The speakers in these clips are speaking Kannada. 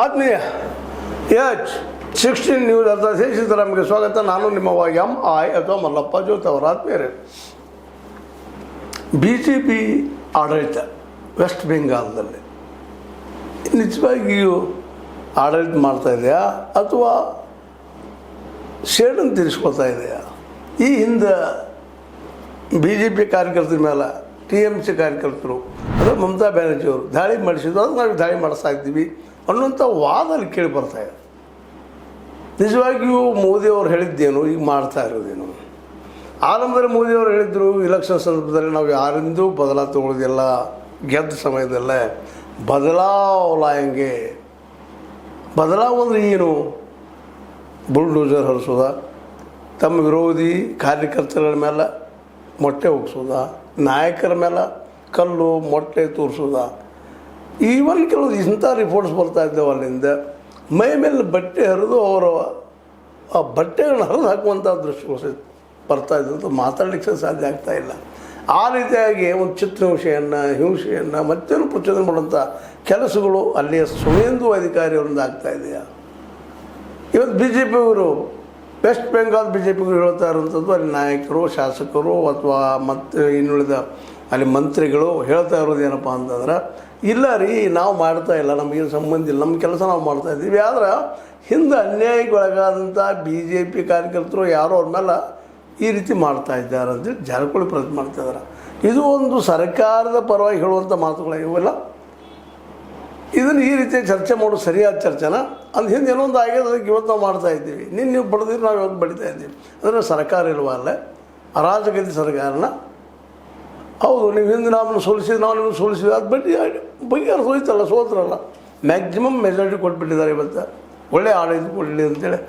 ಆತ್ಮೀಯ H16 ನ್ಯೂಸ್ ಅರ್ಥ ಸಿದ್ದರಾಮಯ್ಯಗೆ ಸ್ವಾಗತ. ನಾನು ನಿಮ್ಮ MI ಅಥವಾ ಮಲ್ಲಪ್ಪ ಜೋತ್ ಅವರ ಆತ್ಮೀಯರೇ. BJP ಆಡಳಿತ ವೆಸ್ಟ್ ಬೆಂಗಾಲದಲ್ಲಿ ನಿಜವಾಗಿಯೂ ಆಡಳಿತ ಮಾಡ್ತಾ ಇದೆಯಾ ಅಥವಾ ಶೇಡನ್ನು ತೀರಿಸ್ಕೊಳ್ತಾ ಇದೆಯಾ? ಈ ಹಿಂದೆ BJP ಕಾರ್ಯಕರ್ತರ ಮೇಲೆ TMC ಕಾರ್ಯಕರ್ತರು ಅಂದರೆ ಮಮತಾ ಬ್ಯಾನರ್ಜಿಯವರು ದಾಳಿ ಮಾಡಿಸಿದ್ರು, ಅದು ನಾವು ದಾಳಿ ಮಾಡಿಸ್ತಾ ಇದ್ದೀವಿ ಅನ್ನುವಂಥ ವಾದಲ್ಲಿ ಕೇಳಿ ಬರ್ತಾಯಿದೆ. ನಿಜವಾಗಿಯೂ ಮೋದಿಯವರು ಹೇಳಿದ್ದೇನು ಈಗ ಮಾಡ್ತಾ ಇರೋದೇನು? ಆರಂಭದಲ್ಲಿ ಮೋದಿಯವರು ಹೇಳಿದ್ರು ಇಲೆಕ್ಷನ್ ಸಂದರ್ಭದಲ್ಲಿ ನಾವು ಯಾರಿಂದೂ ಬದಲಾವಣೆ ತಗೊಳ್ಳೋದಿಲ್ಲ, ಗೆದ್ದ ಸಮಯದಲ್ಲೇ ಬದಲಾವಣೆಗೆ ಬದಲಾವಂದ್ರೆ ಏನು? ಬುಲ್ಡೋಜರ್ ಹರಿಸೋದ, ತಮ್ಮ ವಿರೋಧಿ ಕಾರ್ಯಕರ್ತರ ಮೇಲೆ ಮೊಟ್ಟೆ ಹೋಗಿಸೋದ, ನಾಯಕರ ಮೇಲೆ ಕಲ್ಲು ಮೊಟ್ಟೆ ತೋರಿಸೋದ, ಈವನ್ ಕೆಲವು ಇಂಥ ರಿಪೋರ್ಟ್ಸ್ ಬರ್ತಾ ಇದ್ದೇವೆ. ಅಲ್ಲಿಂದ ಮೈ ಮೇಲೆ ಬಟ್ಟೆ ಹರಿದು ಅವರು ಆ ಬಟ್ಟೆಗಳನ್ನ ಹರಿದು ಹಾಕುವಂಥ ದೃಶ್ಯ ಬರ್ತಾ ಇದ್ದಂತ ಮಾತಾಡಲಿಕ್ಕೆ ಸಾಧ್ಯ ಆಗ್ತಾ ಇಲ್ಲ. ಆ ರೀತಿಯಾಗಿ ಒಂದು ಚಿತ್ರಹಿಂಸೆಯನ್ನು ಹಿಂಸೆಯನ್ನು ಮತ್ತೇನು ಪ್ರಚೋದನೆ ಮಾಡುವಂಥ ಕೆಲಸಗಳು ಅಲ್ಲಿಯ ಸುವೇಂದು ಅಧಿಕಾರಿಯವರಿಂದ ಆಗ್ತಾ ಇದೆಯಾ? ಇವತ್ತು BJPಯವರು ವೆಸ್ಟ್ ಬೆಂಗಾಲ್ BJPಗಳು ಹೇಳ್ತಾ ಇರುವಂಥದ್ದು ಅಲ್ಲಿ ನಾಯಕರು, ಶಾಸಕರು ಅಥವಾ ಮತ್ತು ಇನ್ನುಳಿದ ಅಲ್ಲಿ ಮಂತ್ರಿಗಳು ಹೇಳ್ತಾ ಇರೋದು ಏನಪ್ಪ ಅಂತಂದ್ರೆ, ಇಲ್ಲ ರೀ ನಾವು ಮಾಡ್ತಾ ಇಲ್ಲ, ನಮಗೇನು ಸಂಬಂಧ ಇಲ್ಲ, ನಮ್ಮ ಕೆಲಸ ನಾವು ಮಾಡ್ತಾ ಇದ್ದೀವಿ. ಆದ್ರೆ ಹಿಂದೆ ಅನ್ಯಾಯಕ್ಕೊಳಗಾದಂಥ BJP ಕಾರ್ಯಕರ್ತರು ಯಾರೋ ಅವ್ರ ಮೇಲೆ ಈ ರೀತಿ ಮಾಡ್ತಾ ಇದ್ದಾರೆ ಅಂತೇಳಿ ಜಾರಕಿಹೊಳಿ ಪ್ರಯತ್ನ ಮಾಡ್ತಾ ಇದ್ದಾರೆ. ಇದು ಒಂದು ಸರ್ಕಾರದ ಪರವಾಗಿ ಹೇಳುವಂಥ ಮಾತುಗಳು ಇವೆಲ್ಲ. ಇದನ್ನು ಈ ರೀತಿ ಚರ್ಚೆ ಮಾಡೋದು ಸರಿಯಾದ ಚರ್ಚೆನ? ಅಂದು ಹಿಂದೆ ಏನೋ ಒಂದು ಆಗ್ಯದ, ಅದಕ್ಕೆ ಇವತ್ತು ನಾವು ಮಾಡ್ತಾ ಇದ್ದೀವಿ. ನೀವು ಬಡ್ದಿದ್ರೆ ನಾವು ಇವತ್ತು ಬಡಿತಾ ಇದ್ದೀವಿ ಅಂದರೆ ಸರ್ಕಾರ ಇಲ್ವ ಅಲ್ಲೇ? ಅರಾಜಕತೆ ಸರ್ಕಾರನ. ಹೌದು, ನೀವು ಹಿಂದೆ ನಮ್ಮನ್ನು ಸೋಲಿಸಿದ್ರೆ ನಾವು ನಿಮ್ಮನ್ನು ಸೋಲಿಸಿದ್ವಿ, ಅದು ಬಗ್ಗೆ ಅವ್ರು ಸೋಲಿತಲ್ಲ, ಸೋತ್ರಲ್ಲ. ಮ್ಯಾಕ್ಸಿಮಮ್ ಮೆಜಾರಿಟಿ ಕೊಟ್ಬಿಟ್ಟಿದ್ದಾರೆ ಇವತ್ತು. ಒಳ್ಳೆ ಆಡಳಿತ ಕೊಡಲಿ ಅಂತೇಳಿ.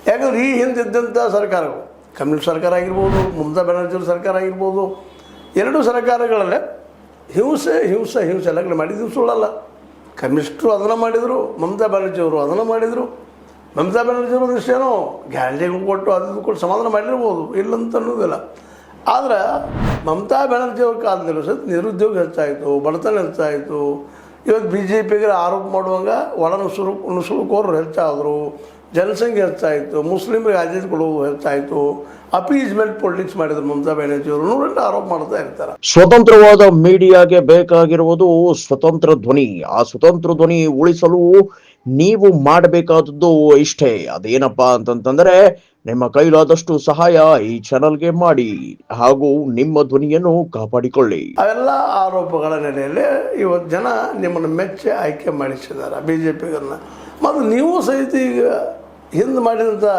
ಯಾಕಂದ್ರೆ ಈ ಹಿಂದೆ ಇದ್ದಂಥ ಸರ್ಕಾರಗಳು, ಕಮ್ಯುನಿಸ್ಟ್ ಸರ್ಕಾರ ಆಗಿರ್ಬೋದು, ಮಮತಾ ಬ್ಯಾನರ್ಜಿಯವ್ರ ಸರ್ಕಾರ ಆಗಿರ್ಬೋದು, ಎರಡೂ ಸರ್ಕಾರಗಳಲ್ಲೇ ಹಿಂಸೆ ಹಿಂಸೆ ಹಿಂಸೆ ಎಲ್ಲ ಮಾಡಿದ್ದು ಸುಳ್ಳಲ್ಲ. ಕಮ್ಯುನಿಸ್ಟರು ಅದನ್ನು ಮಾಡಿದರು, ಮಮತಾ ಬ್ಯಾನರ್ಜಿಯವರು ಅದನ್ನು ಮಾಡಿದರು. ಮಮತಾ ಬ್ಯಾನರ್ಜಿಯವರು ಒಂದಿಷ್ಟೇನೋ ಗ್ಯಾರಂಟಿಗಳು ಕೊಟ್ಟು ಅದು ಕೊಟ್ಟು ಸಮಾಧಾನ ಮಾಡಿರ್ಬೋದು, ಇಲ್ಲಂತ ಅನ್ನೋದಿಲ್ಲ. ಆದರೆ ಮಮತಾ ಬ್ಯಾನರ್ಜಿಯವ್ರ ಕಾಲದಲ್ಲೂ ಸಹ ನಿರುದ್ಯೋಗ ಹೆಚ್ಚಾಯಿತು, ಬಡತನ ಹೆಚ್ಚಾಯಿತು. ಇವತ್ತು BJPಗೆ ಆರೋಪ ಮಾಡುವಾಗ ನುಸುಳುಕೋರರು ಹೆಚ್ಚಾದರು, ಜನಸಂಖ್ಯೆ ಹೆಚ್ಚಾಯಿತು, ಮುಸ್ಲಿಮರಿಗೆ ಆದ್ಯತೆ ಕೊಡುವುದು ಹೆಚ್ಚಾಯಿತು, ಅಪೀಸ್ಮೆಂಟ್ ಪೊಲಿಟಿಕ್ಸ್ ಮಾಡಿದ್ರು ಮಮತಾ ಬ್ಯಾನರ್ಜಿಯವರು. ನೂರೆಂಟು ಆರೋಪ ಮಾಡ್ತಾ ಇರ್ತಾರೆ. ಸ್ವತಂತ್ರವಾದ ಮೀಡಿಯಾಗೆ ಬೇಕಾಗಿರುವುದು ಸ್ವತಂತ್ರ ಧ್ವನಿ. ಆ ಸ್ವತಂತ್ರ ಧ್ವನಿ ಉಳಿಸಲು ನೀವು ಮಾಡಬೇಕಾದದ್ದು ಇಷ್ಟೇ. ಅದೇನಪ್ಪಾ ಅಂತಂತಂದ್ರೆ, ನಿಮ್ಮ ಕೈಲಾದಷ್ಟು ಸಹಾಯ ಈ ಚಾನಲ್ಗೆ ಮಾಡಿ ಹಾಗೂ ನಿಮ್ಮ ಧ್ವನಿಯನ್ನು ಕಾಪಾಡಿಕೊಳ್ಳಿ. ಅವೆಲ್ಲ ಆರೋಪಗಳ ನೆಲೆಯಲ್ಲಿ ಇವತ್ತು ಜನ ನಿಮ್ಮನ್ನು ಮೆಚ್ಚಿ ಆಯ್ಕೆ ಮಾಡಿಸಿದ್ದಾರೆ BJPಗನ್ನ. ಮತ್ತು ನೀವು ಸಹಿತ ಈಗ ಹಿಂದೆ ಮಾಡಿದಂಥ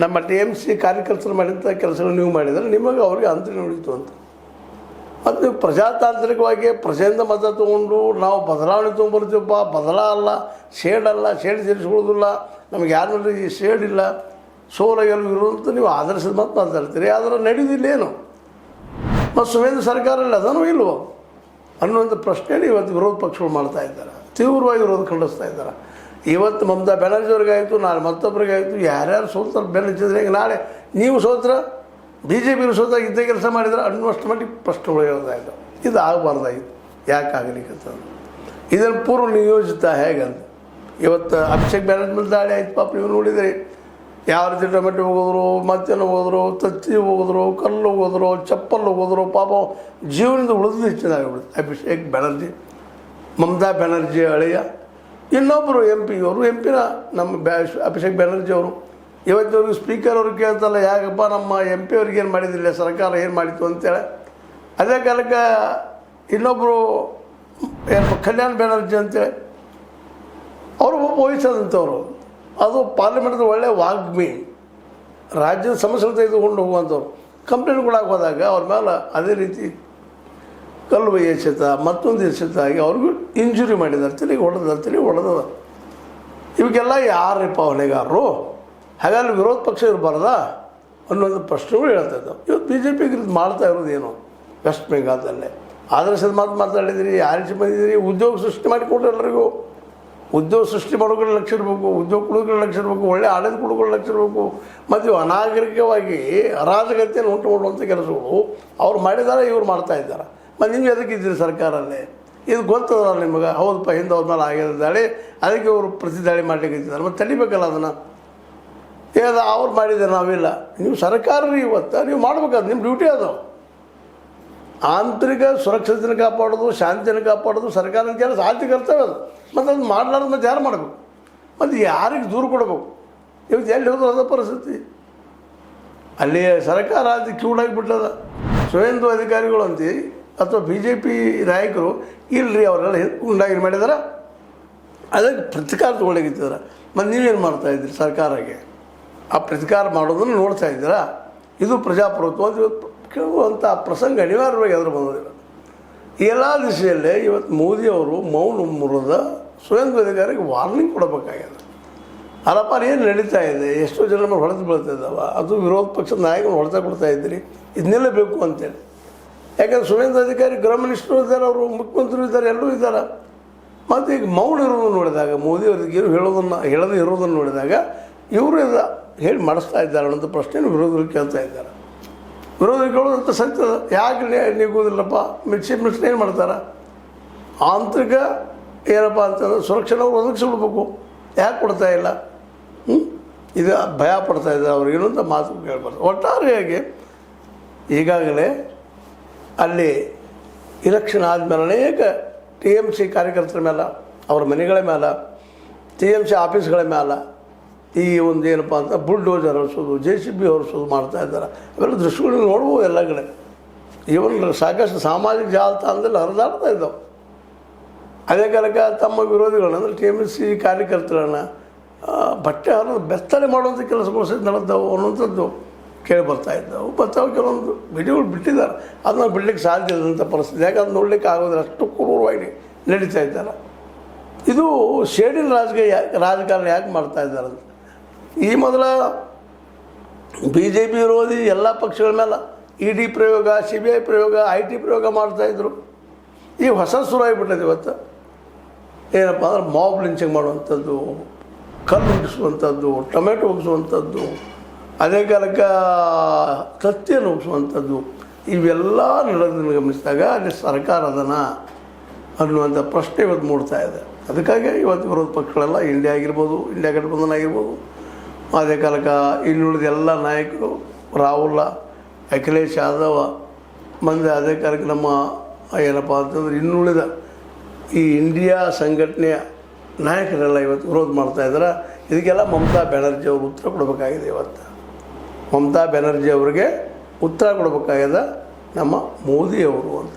ನಮ್ಮ TMC ಕಾರ್ಯಕರ್ತರು ಮಾಡಿದಂಥ ಕೆಲಸಗಳು ನೀವು ಮಾಡಿದರೆ ನಿಮಗೆ ಅವ್ರಿಗೆ ಅಂತೇಳಿ ಉಳಿತು ಅಂತ. ಮತ್ತು ನೀವು ಪ್ರಜಾತಾಂತ್ರಿಕವಾಗಿ ಪ್ರಜೆಯಿಂದ ಮತ ತೊಗೊಂಡು ನಾವು ಬದಲಾವಣೆ ತೊಗೊಂಡ್ಬರ್ತೀವಪ್ಪ, ಅಲ್ಲ, ಶೇಡ್ ಸೇರಿಸ್ಕೊಳ್ಳೋದಿಲ್ಲ, ನಮಗೆ ಯಾರು ಈ ಶೇಡ್ ಇಲ್ಲ, ಸೋಲ ಗೆಲುವು ಇರುವಂತ ನೀವು ಆದರ್ಶದ ಮಾತು ಮಾತಾಡ್ತೀರಿ. ಆದರೆ ನಡೆಯುವುದಿಲ್ಲೇನು? ಮತ್ತು ಸುವೇಂದ್ರ ಸರ್ಕಾರಲ್ಲಿ ಅದನ್ನು ಇಲ್ವೋ ಅನ್ನುವಂಥ ಪ್ರಶ್ನೆಯನ್ನು ಇವತ್ತು ವಿರೋಧ ಪಕ್ಷಗಳು ಮಾಡ್ತಾ ಇದ್ದಾರೆ, ತೀವ್ರವಾಗಿ ವಿರೋಧ ಖಂಡಿಸ್ತಾ ಇದ್ದಾರೆ. ಇವತ್ತು ಮಮತಾ ಬ್ಯಾನರ್ಜಿಯವ್ರಿಗಾಯಿತು, ನಾಳೆ ಮತ್ತೊಬ್ಬರಿಗಾಯಿತು, ಯಾರ್ಯಾರು ಸೋತ್ತಾರೆ ಬೆಲೆ ಹಚ್ಚಿದ್ರೆ ಈಗ ನಾಳೆ ನೀವು ಸೋತ್ರ BJP ಸೋತಾಗ ಇದ್ದೇ ಕೆಲಸ ಮಾಡಿದ್ರೆ ಅನ್ನುವಷ್ಟು ಮಟ್ಟಿಗೆ ಪ್ರಶ್ನೆಗಳು ಹೇಳೋದಾಯಿತು. ಇದು ಆಗಬಾರ್ದಾಗಿತ್ತು. ಯಾಕೆ ಆಗಲಿಕ್ಕೆ ಇದನ್ನು ಪೂರ್ವ ನಿಯೋಜಿತ ಹೇಗಂತ ಇವತ್ತು ಅಭಿಷೇಕ್ ಬ್ಯಾನರ್ಜಿ ಮೇಲೆ ದಾಳಿ ಆಯ್ತು. ಪಾಪ ನೀವು ನೋಡಿದ್ರಿ ಯಾವ ರೀತಿ ಟೊಮೆಟೊ ಹೋಗಿದ್ರು, ಮತ್ತೇನು ಹೋಗಿದ್ರು, ತತ್ತಿ ಹೋಗಿದ್ರು, ಕಲ್ಲು ಹೋಗಿದ್ರು, ಚಪ್ಪಲ್ ಹೋಗಿದ್ರು. ಪಾಪ ಜೀವನದ ಉಳಿದು ಹೆಚ್ಚಿನಾಗಿಬಿಡುತ್ತೆ. ಅಭಿಷೇಕ್ ಬ್ಯಾನರ್ಜಿ, ಮಮತಾ ಬ್ಯಾನರ್ಜಿ ಅಳಿಯ, ಇನ್ನೊಬ್ಬರು MP ನ ನಮ್ಮ ಅಭಿಷೇಕ್ ಬ್ಯಾನರ್ಜಿ ಅವರು. ಇವತ್ತವ್ರಿಗೆ ಸ್ಪೀಕರ್ ಅವ್ರಿಗೆ ಕೇಳ್ತಲ್ಲ, ಯಾಕಪ್ಪ ನಮ್ಮ MP ಅವ್ರಿಗೆ ಏನು ಮಾಡಿದಿಲ್ಲ, ಸರ್ಕಾರ ಏನು ಮಾಡಿತ್ತು ಅಂತೇಳಿ. ಅದೇ ಕಾಲಕ್ಕೆ ಇನ್ನೊಬ್ಬರು ಕಲ್ಯಾಣ್ ಬ್ಯಾನರ್ಜಿ ಅಂತೇಳಿ ಅವರು ವಹಿಸೋದಂಥವ್ರು. ಅದು ಪಾರ್ಲಿಮೆಂಟ್ದ ಒಳ್ಳೆಯ ವಾಗ್ಮಿ, ರಾಜ್ಯದ ಸಮಸ್ಯೆ ತೆಗೆದುಕೊಂಡು ಹೋಗುವಂಥವ್ರು. ಕಂಪ್ಲೇಂಟ್ಗಳಾಗಿ ಹೋದಾಗ ಅವ್ರ ಮೇಲೆ ಅದೇ ರೀತಿ ಕಲ್ಲು ಎಸೆತ ಮತ್ತೊಂದು ಎಸೆತ ಆಗಿ ಅವ್ರಿಗೂ ಇಂಜುರಿ ಮಾಡಿದ್ದಾರೆ, ತಲೆಗೆ ಹೊಡೆದ. ಇವಕ್ಕೆಲ್ಲ ಯಾರಪ್ಪ ಹೊಣೆಗಾರರು? ಹಾಗಾದ್ರೆ ವಿರೋಧ ಪಕ್ಷ ಇರಬಾರ್ದಾ ಅನ್ನೋದು ಪ್ರಶ್ನೆಗಳು ಹೇಳ್ತಾ ಇದ್ದಾವೆ. ಇವತ್ತು BJPಗೆ ಇದು ಮಾಡ್ತಾ ಇರೋದೇನು? ವೆಸ್ಟ್ ಬೆಂಗಾಲದಲ್ಲೇ ಆದರ್ಶದ ಮಾತು ಮಾತಾಡಿದಿರಿ, ಆರಿಸಿ ಬಂದಿದ್ದೀರಿ, ಉದ್ಯೋಗ ಸೃಷ್ಟಿ ಮಾಡಿಕೊಟ್ರೆ ಎಲ್ಲರಿಗೂ. ಉದ್ಯೋಗ ಸೃಷ್ಟಿ ಮಾಡೋಗಳ ಲಕ್ಷ್ಯ ಇರಬೇಕು, ಉದ್ಯೋಗ ಕೊಡೋಗಳ ಲಕ್ಷ್ಯ ಇರಬೇಕು, ಒಳ್ಳೆ ಆಡಳಿತ ಕೊಡೋಗಳ ಲಕ್ಷ್ಯ ಇರಬೇಕು. ಮತ್ತು ಅನಾಗರಿಕವಾಗಿ ಅರಾಜಕತೆಯನ್ನು ಉಂಟು ಮಾಡುವಂಥ ಕೆಲಸಗಳು ಅವ್ರು ಮಾಡಿದ್ದಾರೆ, ಇವ್ರು ಮಾಡ್ತಾ ಇದ್ದಾರೆ. ಮತ್ತು ನೀವು ಎದಕ್ಕಿದ್ದೀರಿ ಸರ್ಕಾರಲ್ಲೇ? ಇದು ಗೊತ್ತದಲ್ಲ ನಿಮಗೆ, ಹೌದಪ್ಪ ಹಿಂದೆ ಅವ್ರ ಮೇಲೆ ಆಗಿರೋ ದಾಳಿ, ಅದಕ್ಕೆ ಅವರು ಪ್ರತಿ ದಾಳಿ ಮಾಡಲಿಕ್ಕೆ ಮತ್ತು ತಡಿಬೇಕಲ್ಲ ಅದನ್ನು. ಏದು ಅವ್ರು ಮಾಡಿದ್ದಾರೆ ನಾವಿಲ್ಲ, ನೀವು ಸರ್ಕಾರ ಇವತ್ತು ನೀವು ಮಾಡ್ಬೇಕಾದ್ರೆ ನಿಮ್ಮ ಡ್ಯೂಟಿ ಅದು. ಆಂತರಿಕ ಸುರಕ್ಷತೆನ ಕಾಪಾಡೋದು, ಶಾಂತಿಯನ್ನು ಕಾಪಾಡೋದು ಸರ್ಕಾರದ ಕೆಲಸ, ಆಯ್ತು ಕರ್ತವ್ಯ ಅದು. ಮತ್ತು ಅದು ಮಾಡಲಾರ್ದು ಮತ್ತು ಯಾರು ಮಾಡಬೇಕು? ಮತ್ತು ಯಾರಿಗೆ ದೂರು ಕೊಡಬೇಕು? ಇವತ್ತು ಎಲ್ಲಿ ಹೋದ್ರು ಅದ ಪರಿಸ್ಥಿತಿ. ಅಲ್ಲಿ ಸರ್ಕಾರ ಅದು ಕ್ಯೂಡಾಗಿಬಿಟ್ಟದ. ಸ್ವಯಂದು ಅಧಿಕಾರಿಗಳು ಅಂತಿ ಅಥವಾ BJP ನಾಯಕರು ಇಲ್ಲರಿ ಅವರೆಲ್ಲ ಉಂಡಾಗಿ ಮಾಡಿದಾರೆ, ಅದಕ್ಕೆ ಪ್ರತಿಕಾರ ತೊಗೊಳಗಿದ್ದಾರೆ. ಮತ್ತು ನೀವೇನು ಮಾಡ್ತಾಯಿದ್ದೀರಿ ಸರ್ಕಾರಕ್ಕೆ? ಆ ಪ್ರತಿಕಾರ ಮಾಡೋದನ್ನು ನೋಡ್ತಾ ಇದ್ದೀರಾ? ಇದು ಪ್ರಜಾಪ್ರಭುತ್ವ ಅಂತ ಕೇಳುವಂಥ ಪ್ರಸಂಗ ಅನಿವಾರ್ಯವಾಗಿ ಎದುರು ಬಂದಿಲ್ಲ. ಈ ಎಲ್ಲ ದಿಶೆಯಲ್ಲೇ ಇವತ್ತು ಮೋದಿಯವರು ಮೌನ ಮುರಿದ ಸ್ವಯಂ ಅಧಿಕಾರಿಗೆ ವಾರ್ನಿಂಗ್ ಕೊಡಬೇಕಾಗ್ಯದ. ಅಲ್ಲಪ್ಪ ಏನು ನಡೀತಾ ಇದೆ, ಎಷ್ಟೋ ಜನ ಮೇಲೆ ಹೊಡೆದು ಬೀಳ್ತಾ ಇದ್ದಾವೆ, ಅದು ವಿರೋಧ ಪಕ್ಷದ ನಾಯಕರು ಹೊಡೆತ ಕೊಡ್ತಾ ಇದ್ದೀರಿ, ಇದನ್ನೆಲ್ಲ ಬೇಕು ಅಂತೇಳಿ. ಯಾಕಂದ್ರೆ ಸ್ವಯಂ ಅಧಿಕಾರಿ ಗೃಹ ಮಿನಿಸ್ಟ್ರು ಇದ್ದಾರೆ, ಅವರು ಮುಖ್ಯಮಂತ್ರಿ ಇದ್ದಾರೆ, ಎಲ್ಲರೂ ಇದ್ದಾರೆ. ಮತ್ತು ಈಗ ಮೌನ ಇರೋದನ್ನು ನೋಡಿದಾಗ, ಮೋದಿಯವ್ರಿಗೆ ಏನು ಹೇಳದೇ ಇರೋದನ್ನು ನೋಡಿದಾಗ ಇವರು ಹೇಳಿ ಮಾಡಿಸ್ತಾ ಇದ್ದಾರೆ ಅನ್ನೋಂಥ ಪ್ರಶ್ನೆಯನ್ನು ವಿರೋಧಿಗಳು ಕೇಳ್ತಾ ಇದ್ದಾರೆ. ವಿರೋಧಿಗಳು ಕೇಳೋದಂಥ ಸತ್ಯ. ಯಾಕೆ ನೀಗೋದಿಲ್ಲಪ್ಪ? ಚೀಫ್ ಮಿನಿಸ್ಟರ್ ಏನು ಮಾಡ್ತಾರೆ? ಆಂತರಿಕ ಏನಪ್ಪ ಅಂತಂದ್ರೆ ಸುರಕ್ಷಣೆ ಅವ್ರು ಒದಗಿಸ್ಬಿಡ್ಬೇಕು, ಯಾಕೆ ಕೊಡ್ತಾ ಇಲ್ಲ? ಇದು ಭಯ ಪಡ್ತಾ ಇದ್ದಾರೆ ಅವ್ರಿಗೆ ಏನಂತ ಮಾತು ಕೇಳ್ಬಾರ್ದು. ಒಟ್ಟಾರೆಯಾಗಿ ಈಗಾಗಲೇ ಅಲ್ಲಿ ಇಲೆಕ್ಷನ್ ಆದಮೇಲೆ ಅನೇಕ TMC ಕಾರ್ಯಕರ್ತರ ಮೇಲೆ, ಅವ್ರ ಮನೆಗಳ ಮೇಲೆ, TMC ಆಫೀಸ್ಗಳ ಮೇಲೆ ಈ ಒಂದು ಏನಪ್ಪ ಅಂತ ಬುಲ್ಡೋಜರ್ ಹೊರಿಸೋದು, JCB ಹೊರಿಸೋದು ಮಾಡ್ತಾ ಇದ್ದಾರೆ. ಅವೆಲ್ಲ ದೃಶ್ಯಗಳು ನೋಡ್ಬೋದು ಎಲ್ಲ ಕಡೆ. ಇವನ್ ಸಾಕಷ್ಟು ಸಾಮಾಜಿಕ ಜಾಲತಾಣದಲ್ಲಿ ಹರಿದಾಡ್ತಾ ಇದ್ದಾವೆ. ಅದೇ ಕಾಲಕ್ಕೆ ತಮ್ಮ ವಿರೋಧಿಗಳನ್ನ ಅಂದರೆ TMC ಕಾರ್ಯಕರ್ತರನ್ನು ಬಟ್ಟೆ ಹರಿದು ಬೆತ್ತಲೆ ಮಾಡುವಂಥ ಕೆಲಸಗಳು ಸಹಿತ ನಡೆದವು ಅನ್ನುವಂಥದ್ದು ಕೇಳಿ ಬರ್ತಾ ಇದ್ದವು. ಬರ್ತಾವೆ ಕೆಲವೊಂದು ವಿಡಿಯೋಗಳು ಬಿಟ್ಟಿದ್ದಾರೆ, ಅದನ್ನ ಬಿಡಲಿಕ್ಕೆ ಸಾಧ್ಯ ಇಲ್ಲದಂಥ ಪರಿಸ್ಥಿತಿ. ಯಾಕಂದ್ರೆ ನೋಡಲಿಕ್ಕೆ ಆಗೋದಿಲ್ಲ, ಅಷ್ಟು ಕ್ರೂರವಾಗಿ ನಡೀತಾ ಇದ್ದಾರೆ. ಇದು ಶೇಡಿನ ರಾಜಕಾರಣ ಯಾಕೆ ಮಾಡ್ತಾ ಇದ್ದಾರೆ ಅಂತ ಈ ಮೊದಲ BJP ವಿರೋಧಿ ಎಲ್ಲ ಪಕ್ಷಗಳ ಮೇಲೆ ED ಪ್ರಯೋಗ, CBI ಪ್ರಯೋಗ, IT ಪ್ರಯೋಗ ಮಾಡ್ತಾಯಿದ್ರು. ಈಗ ಹೊಸ ಶುರು ಆಗಿಬಿಟ್ಟದೆ ಇವತ್ತು. ಏನಪ್ಪ ಅಂದ್ರೆ ಮಾಬ್ ಲಿಂಚಿಂಗ್ ಮಾಡುವಂಥದ್ದು, ಕಲ್ಲು ಉಗಿಸುವಂಥದ್ದು, ಟೊಮೆಟೊ ಉಗಿಸುವಂಥದ್ದು, ಅದೇ ಕಾಲಕ್ಕೆ ಕತ್ತಿಯನ್ನು ಉಗಿಸುವಂಥದ್ದು, ಇವೆಲ್ಲ ನಡೆದನ್ನು ಗಮನಿಸಿದಾಗ ಅಲ್ಲಿ ಸರ್ಕಾರ ಅದನ್ನು ಅನ್ನುವಂಥ ಪ್ರಶ್ನೆ ಇವತ್ತು ಮೂಡ್ತಾ ಇದೆ. ಅದಕ್ಕಾಗಿ ಇವತ್ತು ವಿರೋಧ ಪಕ್ಷಗಳೆಲ್ಲ ಇಂಡಿಯಾ ಆಗಿರ್ಬೋದು, ಇಂಡಿಯಾ ಗಠಬಂಧನ ಆಗಿರ್ಬೋದು, ಅದೇ ಕಾಲಕ್ಕೆ ಇನ್ನುಳಿದ ಎಲ್ಲ ನಾಯಕರು, ರಾಹುಲ್, ಅಖಿಲೇಶ್ ಯಾದವ್ ಮಂದಿ, ಅದೇ ಕಾಲಕ್ಕೆ ನಮ್ಮ ಏನಪ್ಪ ಅಂತಂದ್ರೆ ಇನ್ನುಳಿದ ಈ ಇಂಡಿಯಾ ಸಂಘಟನೆಯ ನಾಯಕರೆಲ್ಲ ಇವತ್ತು ವಿರೋಧ ಮಾಡ್ತಾಯಿದ್ದಾರೆ. ಇದಕ್ಕೆಲ್ಲ ಮಮತಾ ಬ್ಯಾನರ್ಜಿ ಅವರು ಉತ್ತರ ಕೊಡಬೇಕಾಗಿದೆ. ಇವತ್ತು ಮಮತಾ ಬ್ಯಾನರ್ಜಿ ಅವರಿಗೆ ಉತ್ತರ ಕೊಡಬೇಕಾಗಿದೆ ನಮ್ಮ ಮೋದಿಯವರು ಅಂತ.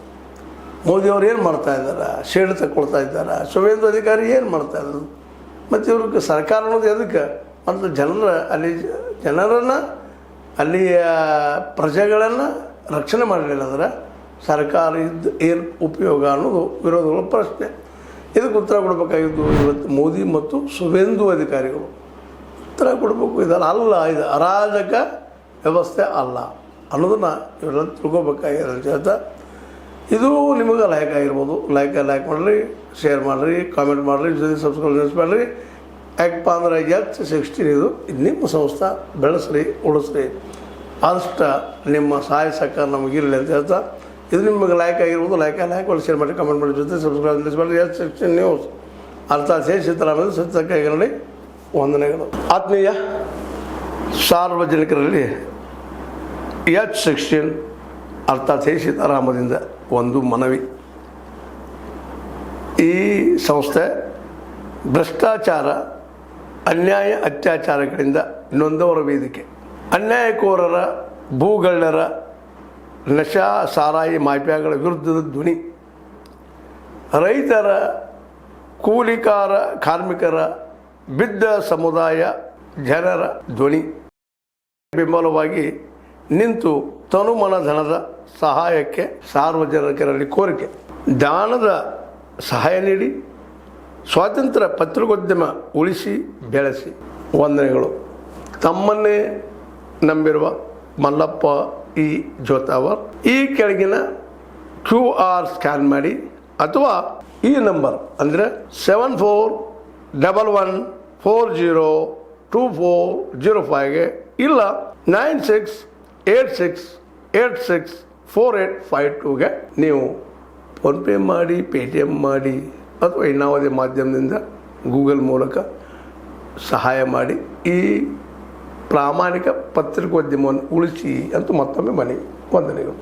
ಮೋದಿಯವರು ಏನು ಮಾಡ್ತಾಯಿದ್ದಾರೆ? ಶೇಡ್ ತಗೊಳ್ತಾ ಇದ್ದಾರೆ. ಸುವೇಂದು ಅಧಿಕಾರಿ ಏನು ಮಾಡ್ತಾಯಿದ್ರು? ಮತ್ತು ಇವ್ರಿಗೆ ಸರ್ಕಾರ ಅನ್ನೋದು ಎದಕ್ಕೆ? ಮತ್ತು ಜನರನ್ನು ಅಲ್ಲಿಯ ಪ್ರಜೆಗಳನ್ನು ರಕ್ಷಣೆ ಮಾಡಲಿಲ್ಲ ಅಂದರೆ ಸರ್ಕಾರ ಇದ್ದು ಏನು ಉಪಯೋಗ ಅನ್ನೋದು ವಿರೋಧಗಳ ಪ್ರಶ್ನೆ. ಇದಕ್ಕೆ ಉತ್ತರ ಕೊಡಬೇಕಾಗಿದ್ದು ಇವತ್ತು ಮೋದಿ ಮತ್ತು ಸುವೇಂದು ಅಧಿಕಾರಿಗಳು ಉತ್ತರ ಕೊಡಬೇಕು. ಇದಲ್ಲ ಅಲ್ಲ, ಇದು ಅರಾಜಕ ವ್ಯವಸ್ಥೆ ಅಲ್ಲ ಅನ್ನೋದನ್ನು ಇವರೆಲ್ಲ ತಿಳ್ಕೊಬೇಕಾಗಿದೆ ಅಂತ ಹೇಳ್ತಾ, ಇದು ನಿಮಗೆ ಲೈಕ್ ಆಗಿರ್ಬೋದು. ಲೈಕ್ ಮಾಡಿರಿ, ಶೇರ್ ಮಾಡಿರಿ, ಕಾಮೆಂಟ್ ಮಾಡಿರಿ, ಜೊತೆ ಸಬ್ಸ್ಕ್ರೈಬ್ ಮಾಡಿರಿ. ಯಾಕಪ್ಪ ಅಂದ್ರೆ H16 ಇದು ನಿಮ್ಮ ಸಂಸ್ಥೆ ಬೆಳೆಸ್ರಿ, ಉಳಿಸ್ರಿ. ಆದಷ್ಟು ನಿಮ್ಮ ಸಹಾಯ ಸಹಕಾರ ನಮಗಿರಲಿ ಅಂತ ಹೇಳ್ತಾ, ಇದು ನಿಮಗೆ ಲೈಕ್ ಆಗಿರ್ಬೋದು. ಲೈಕ್ ಮಾಡಿ, ಶೇರ್ ಮಾಡಿ, ಕಮೆಂಟ್ ಮಾಡಿ, ಜೊತೆ ಸಬ್ಸ್ಕ್ರೈಬ್ ಮಾಡಿ. H16 ನ್ಯೂಸ್ ಅರ್ಥಾತ್ ಸಿದ್ದರಾಮಯ್ಯ ಸತ್ಯಕಾಯಿಗಳಲ್ಲಿ ವಂದನೆಗಳು. ಆತ್ಮೀಯ ಸಾರ್ವಜನಿಕರಲ್ಲಿ H16 ಅರ್ಥಾತ್ ಸೀತಾರಾಮದಿಂದ ಒಂದು ಮನವಿ. ಈ ಸಂಸ್ಥೆ ಭ್ರಷ್ಟಾಚಾರ, ಅನ್ಯಾಯ, ಅತ್ಯಾಚಾರಗಳಿಂದ ನೊಂದವರ ವೇದಿಕೆ. ಅನ್ಯಾಯಕೋರರ, ಭೂಗಳ್ಳರ, ನಶಾ ಸಾರಾಯಿ ಮಾಫಿಯಾಗಳ ವಿರುದ್ಧದ ಧ್ವನಿ. ರೈತರ, ಕೂಲಿಕಾರ, ಕಾರ್ಮಿಕರ, ಬಿದ್ದ ಸಮುದಾಯ ಜನರ ಧ್ವನಿ. ಬೆಂಬಲವಾಗಿ ನಿಂತು ತನುಮನ ಧನದ ಸಹಾಯಕ್ಕೆ ಸಾರ್ವಜನಿಕರಲ್ಲಿ ಕೋರಿಕೆ. ದಾನದ ಸಹಾಯ ನೀಡಿ ಸ್ವಾತಂತ್ರ್ಯ ಪತ್ರಿಕೋದ್ಯಮ ಉಳಿಸಿ ಬೆಳೆಸಿ. ವಂದನೆಗಳು. ತಮ್ಮನ್ನೇ ನಂಬಿರುವ ಮಲ್ಲಪ್ಪ ಇ ಜೋತಾವರ್. ಈ ಕೆಳಗಿನ QR ಸ್ಕ್ಯಾನ್ ಮಾಡಿ ಅಥವಾ ಈ ನಂಬರ್ ಅಂದರೆ 7411402405ಗೆ ಇಲ್ಲ 9686864852ಗೆ ನೀವು ಫೋನ್ಪೇ ಮಾಡಿ, ಪೇಟಿಎಮ್ ಮಾಡಿ ಅಥವಾ ಇನ್ನಾವುದೇ ಮಾಧ್ಯಮದಿಂದ ಗೂಗಲ್ ಮೂಲಕ ಸಹಾಯ ಮಾಡಿ ಈ ಪ್ರಾಮಾಣಿಕ ಪತ್ರಿಕೋದ್ಯಮವನ್ನು ಉಳಿಸಿ ಅಂತ ಮತ್ತೊಮ್ಮೆ ಮನವಿ. ವಂದನೆಗಳು.